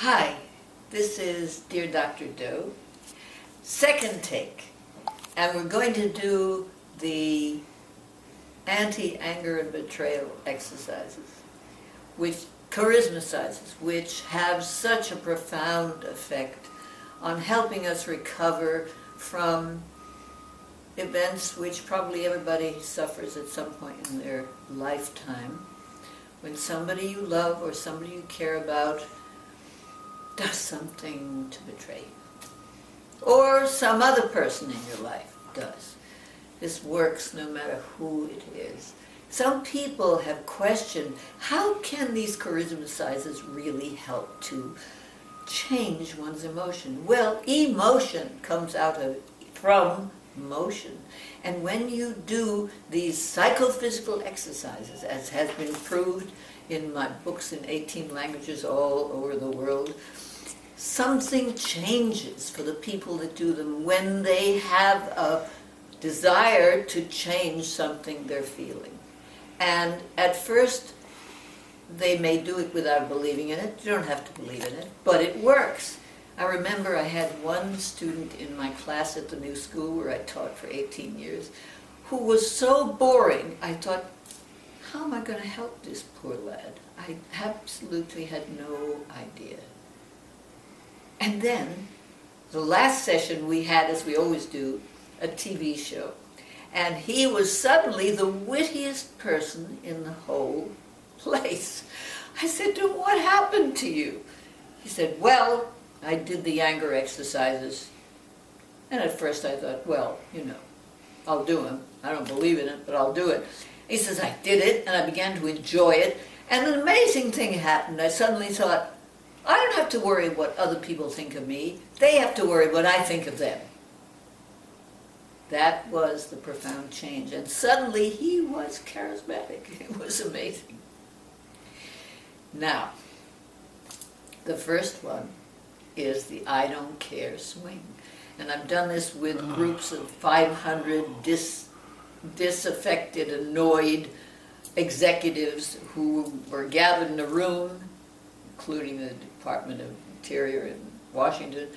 Hi, this is Dear Dr. Doe, second take, and we're going to do the anti-anger and betrayal exercises, which charismacizes, which have such a profound effect on helping us recover from events which probably everybody suffers at some point in their lifetime. When somebody you love or somebody you care about does something to betray you, or some other person in your life does. This works no matter who it is. Some people have questioned, how can these charismacizes really help to change one's emotion? Well, emotion comes from motion. And when you do these psychophysical exercises, as has been proved in my books in 18 languages all over the world, something changes for the people that do them when they have a desire to change something they're feeling. And at first, they may do it without believing in it. You don't have to believe in it, but it works. I remember I had one student in my class at the new school where I taught for 18 years who was so boring, I thought, how am I going to help this poor lad? I absolutely had no idea. And then, the last session we had, as we always do, a TV show. And he was suddenly the wittiest person in the whole place. I said to him, what happened to you? He said, well, I did the anger exercises. And at first I thought, well, you know, I'll do them. I don't believe in it, but I'll do it. He says, I did it, and I began to enjoy it. And an amazing thing happened. I suddenly thought, I don't have to worry what other people think of me. They have to worry what I think of them. That was the profound change. And suddenly he was charismatic. It was amazing. Now, the first one is the I don't care swing. And I've done this with groups of 500 disaffected, annoyed executives who were gathered in a room, including the Department of Interior in Washington,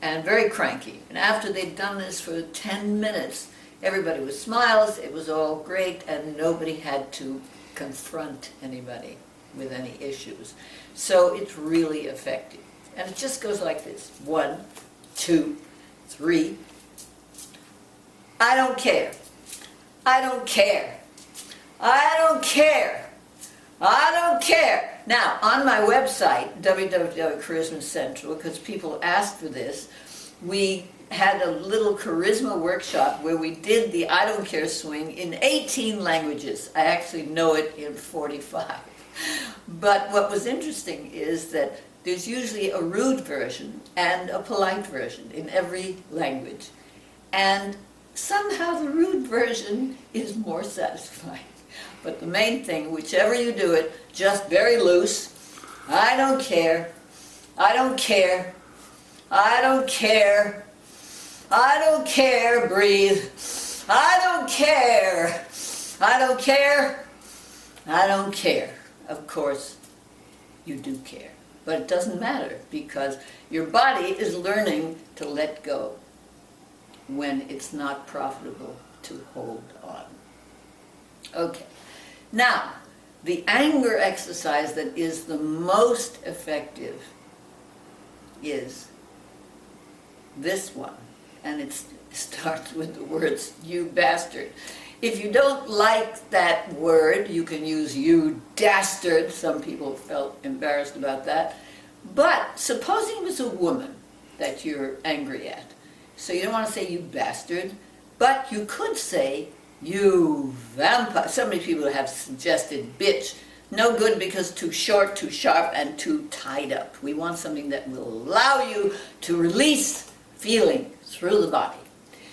and very cranky. And after they'd done this for 10 minutes, everybody was smiles, it was all great, and nobody had to confront anybody with any issues. So it's really effective. And it just goes like this. 1, 2, 3. I don't care. I don't care. I don't care. I don't care. Now, on my website, www.charisma Central, because people asked for this, we had a little charisma workshop where we did the I don't care swing in 18 languages. I actually know it in 45. But what was interesting is that there's usually a rude version and a polite version in every language. And somehow the rude version is more satisfying. But the main thing, whichever you do it, just very loose. I don't care. I don't care. I don't care. I don't care. Breathe. I don't care. I don't care. I don't care. Of course, you do care. But it doesn't matter because your body is learning to let go when it's not profitable to hold on. Okay. Now, the anger exercise that is the most effective is this one. And it starts with the words, you bastard. If you don't like that word, you can use you dastard. Some people felt embarrassed about that. But supposing it was a woman that you're angry at. So you don't want to say you bastard, but you could say you vampire. So many people have suggested bitch. No good because too short, too sharp, and too tied up. We want something that will allow you to release feeling through the body.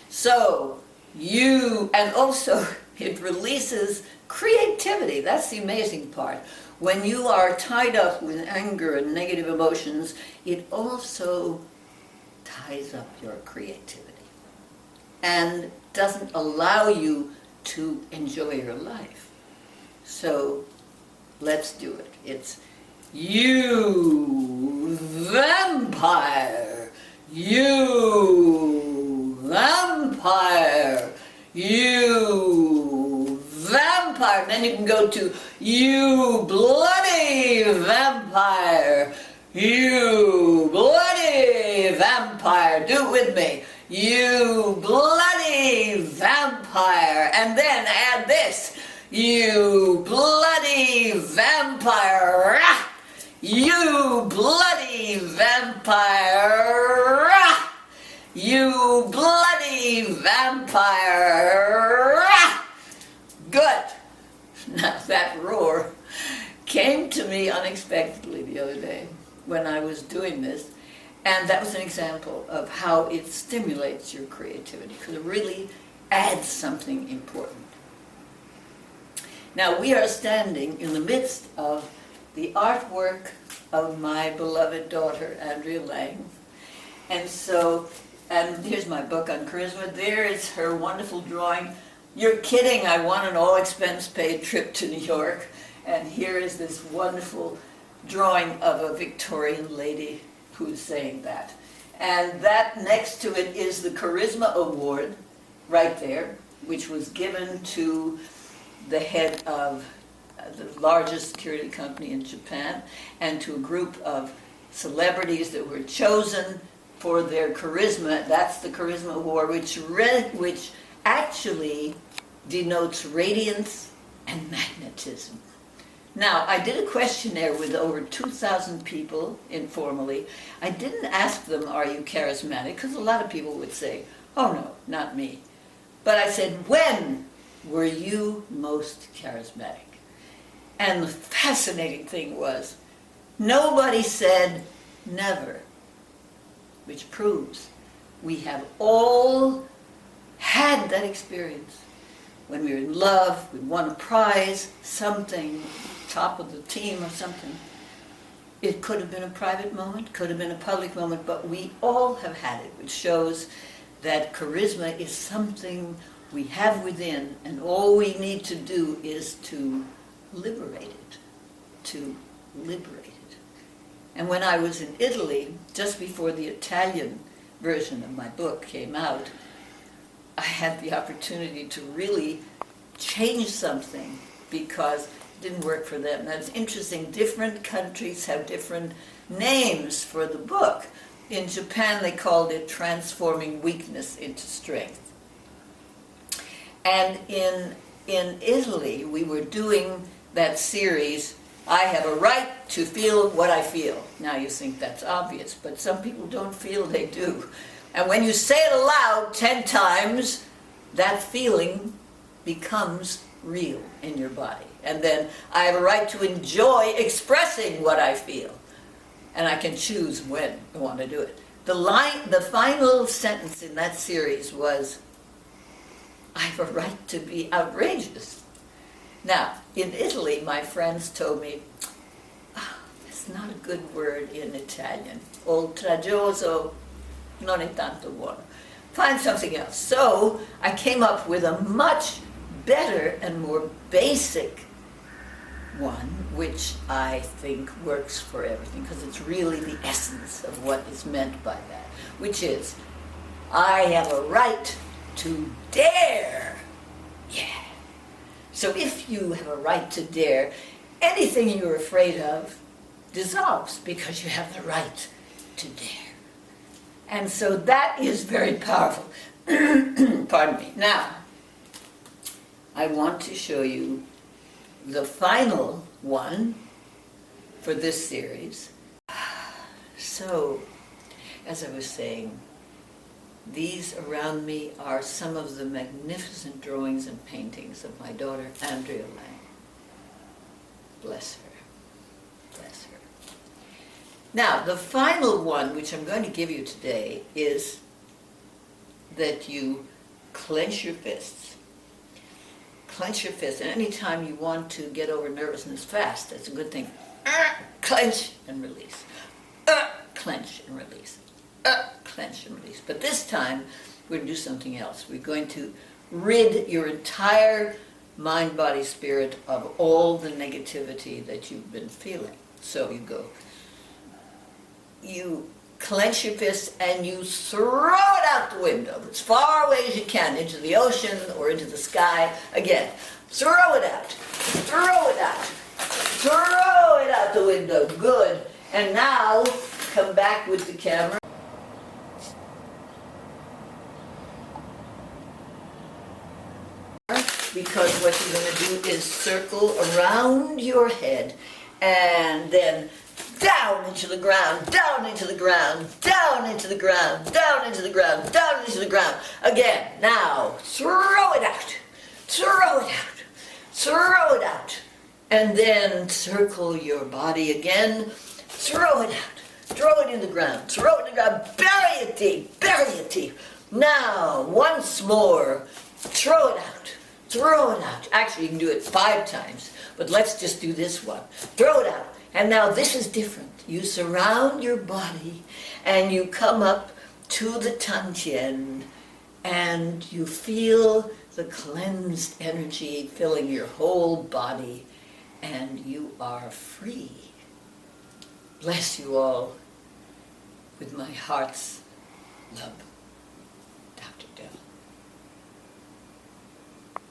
So you, and also it releases creativity. That's the amazing part. When you are tied up with anger and negative emotions, it also ties up your creativity and doesn't allow you to enjoy your life. So let's do it. It's you vampire, you vampire, you vampire. And then you can go to you bloody vampire, you bloody vampire. Do it with me. You bloody vampire. And then add this. You bloody vampire. You bloody vampire. You bloody vampire. Good. Now that roar came to me unexpectedly the other day when I was doing this, and that was an example of how it stimulates your creativity, because it really adds something important. Now we are standing in the midst of the artwork of my beloved daughter, Andrea Lang, and here's my book on charisma. There is her wonderful drawing. You're kidding, I won an all-expense-paid trip to New York. And here is this wonderful drawing of a Victorian lady who's saying that. And that next to it is the Charisma Award, right there, which was given to the head of the largest security company in Japan, and to a group of celebrities that were chosen for their charisma. That's the Charisma Award, which actually denotes radiance and magnetism. Now, I did a questionnaire with over 2,000 people informally. I didn't ask them, are you charismatic? Because a lot of people would say, oh no, not me. But I said, when were you most charismatic? And the fascinating thing was, nobody said never, which proves we have all had that experience. When we were in love, we won a prize, something, top of the team or something. It could have been a private moment, could have been a public moment, but we all have had it, which shows that charisma is something we have within, and all we need to do is to liberate it, to liberate it. And when I was in Italy, just before the Italian version of my book came out, I had the opportunity to really change something because it didn't work for them. That's interesting. Different countries have different names for the book. In Japan, they called it Transforming Weakness into Strength. And in Italy, we were doing that series, I Have a Right to Feel What I Feel. Now you think that's obvious, but some people don't feel they do. And when you say it aloud 10 times, that feeling becomes real in your body. And then I have a right to enjoy expressing what I feel. And I can choose when I want to do it. The final sentence in that series was, I have a right to be outrageous. Now, in Italy, my friends told me, it's not a good word in Italian. Oltraggioso non è tanto buono. Find something else. So I came up with a much better and more basic one, which I think works for everything, because it's really the essence of what is meant by that, which is, I have a right to dare. Yeah. So if you have a right to dare, anything you're afraid of dissolves because you have the right to dare. And so that is very powerful. Pardon me. Now, I want to show you the final one for this series. So, as I was saying, these around me are some of the magnificent drawings and paintings of my daughter, Andrea Lang. Bless her. Bless her. Now, the final one, which I'm going to give you today, is that you clench your fists. Clench your fists, and any time you want to get over nervousness fast, that's a good thing. Clench and release. Clench and release. Clench and release. But this time, we're going to do something else. We're going to rid your entire mind, body, spirit of all the negativity that you've been feeling. So you go, you clench your fist, and you throw it out the window as far away as you can, into the ocean or into the sky. Again, throw it out, throw it out, throw it out the window. Good. And now, come back with the camera. Because what you're going to do is circle around your head and then down into the ground, down into the ground, down into the ground, down into the ground, down into the ground. Again, now throw it out, throw it out, throw it out. And then circle your body again, throw it out, throw it in the ground, throw it in the ground, bury it deep, bury it deep. Now, once more, throw it out. Throw it out. Actually, you can do it 5 times, but let's just do this one. Throw it out. And now this is different. You surround your body and you come up to the Tantien and you feel the cleansed energy filling your whole body and you are free. Bless you all with my heart's love. Dr. Dell.